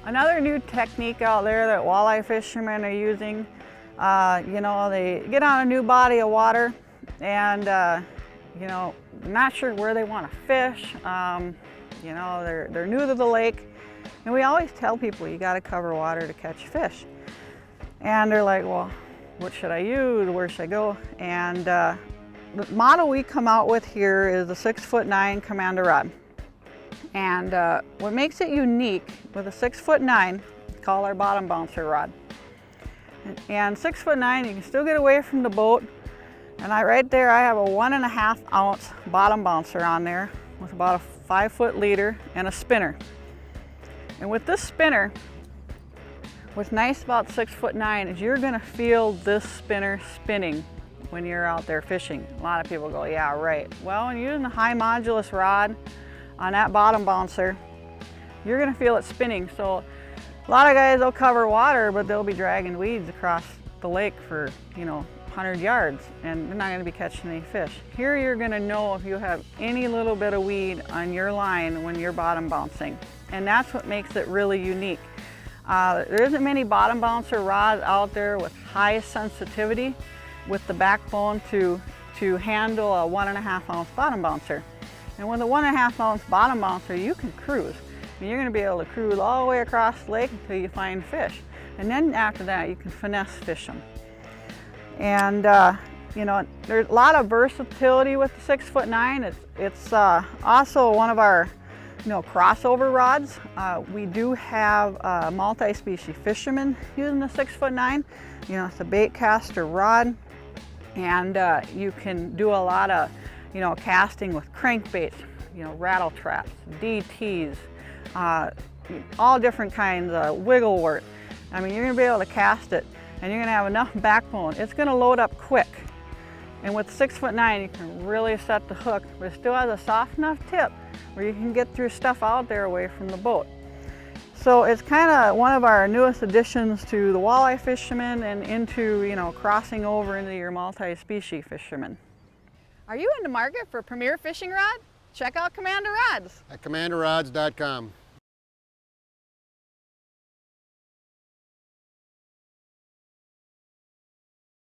Another new technique out there that walleye fishermen are using, you know, they get on a new body of water and, you know, not sure where they want to fish. You know, they're new to the lake. And we always tell people you got to cover water to catch fish. And they're like, well, what should I use? Where should I go? And the model we come out with here is the 6'9" Commander rod. And what makes it unique with a 6'9", call our bottom bouncer rod. And 6'9", you can still get away from the boat. And right there, I have a 1.5 ounce bottom bouncer on there with about a 5 foot leader and a spinner. And with this spinner, what's nice about 6'9" is you're gonna feel this spinner spinning when you're out there fishing. A lot of people go, yeah, right. Well, when you're using a high modulus rod on that bottom bouncer, you're gonna feel it spinning. So a lot of guys, they'll cover water, but they'll be dragging weeds across the lake for, you know, 100 yards, and they're not gonna be catching any fish. Here you're gonna know if you have any little bit of weed on your line when you're bottom bouncing. And that's what makes it really unique. There isn't many bottom bouncer rods out there with high sensitivity with the backbone to handle a 1.5 ounce bottom bouncer. And with a 1.5 ounce bottom bouncer, you can cruise. And you're gonna be able to cruise all the way across the lake until you find fish. And then after that, you can finesse fish them. And you know, there's a lot of versatility with the 6'9". It's also one of our, you know, crossover rods. We do have multi-species fishermen using the 6'9". You know, it's a baitcaster rod, and you can do a lot of, you know, casting with crankbaits, you know, rattle traps, DTs, all different kinds of wigglewort. I mean, you're gonna be able to cast it, and you're gonna have enough backbone. It's gonna load up quick. And with 6'9", you can really set the hook, but it still has a soft enough tip where you can get through stuff out there away from the boat. So it's kind of one of our newest additions to the walleye fishermen and into, you know, crossing over into your multi-species fishermen. Are you in the market for a premier fishing rod? Check out Commander Rods at commanderrods.com.